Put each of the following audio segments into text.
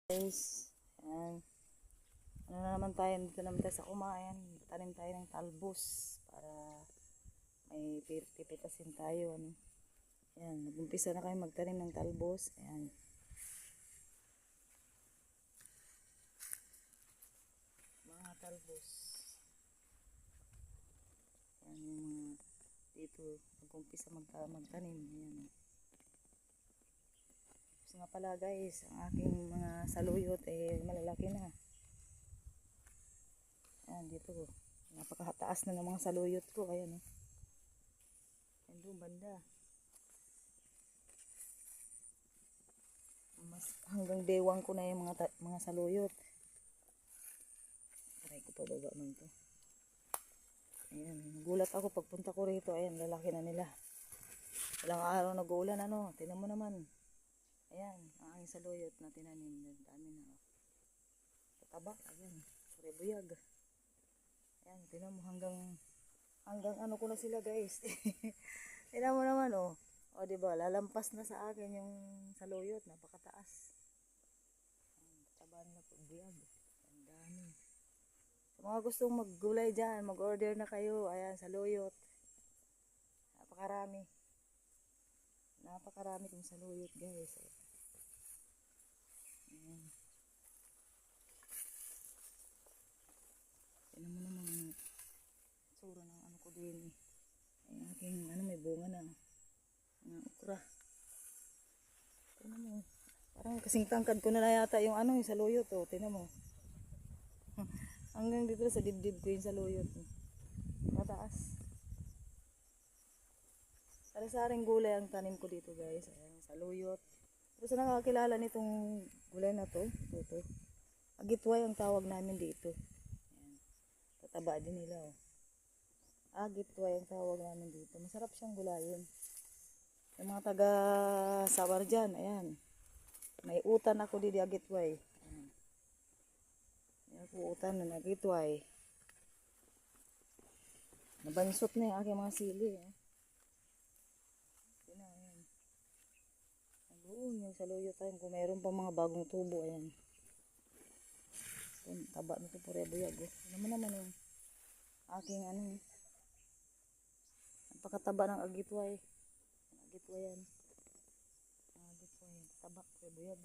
Guys, ayan. Ano na naman tayo, dito naman tayo sa kumain. Tanim tayo ng talbos para may pipitasin tayo. Ano. Ayan, nag-umpisa na kayo magtanim ng talbos. Ayan. Mga talbos. Ayan yung mga dito, nag-umpisa magtanim. Ayan. So nga pala guys, ang aking mga saluyot malalaki na. Ayan dito, napakataas na ng mga saluyot ko. Ayan ayan doon banda. Hanggang dewang ko na yung mga saluyot. Aray ko pa baba man to. Ayan, gulat ako pagpunta ko rito. Ayan, lalaki na nila. Walang araw nag-uulan ano. Tingnan mo naman. Ayan, ang aking saluyot na tinanim. Dami na. Tataba. Ayan, rebuyag. Ayan, tingnan mo hanggang ano ko na sila guys. Tingnan mo naman oh. O diba, lalampas na sa akin yung saluyot. Napakataas. Ayan, taba nila po. Buyag. Ang dami. Sa mga gustong maggulay dyan, mag-order na kayo. Ayan, saluyot. Napakarami. Napakarami kong saluyot guys. Ayan. Tignan mo naman ang tsura ng ano ko din. Ay aking may bunga na. Mga okra. Tignan mo. Parang kasing tangkad ko na yata yung yung saluyot. Oh. Tignan mo. Hanggang dito sa dibdib ko yung saluyot. Mataas. Sari-saring gulay ang tanim ko dito guys. Ayan, saluyot. Pero sa nakakilala nitong gulay na to, ito. Agitway ang tawag namin dito. Ayan. Tataba din nila oh. Agitway ang tawag namin dito. Masarap siyang gulayin. Yung mga taga Sawar dyan, ayan. May utan ako di agitway. Ayan. May ako utan na agitway. Nabansot na yung aking mga sili. Doon yung saluyot tayo kung mayroon pa mga bagong tubo. Ayan. Ayan, taba nito po rebuyag. Ano naman yung aking napakataba ng agitway. Agitway yan. Agitway. Taba rebuyag.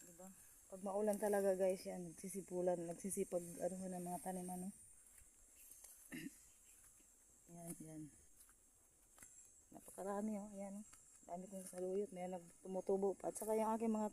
Diba? Pag maulan talaga guys yan. Nagsisipag ng mga tanim Ayan, ayan. Napakarami oh. Ayan oh. Dami kong saluyot, may tumutubo pa. At saka yung aking mga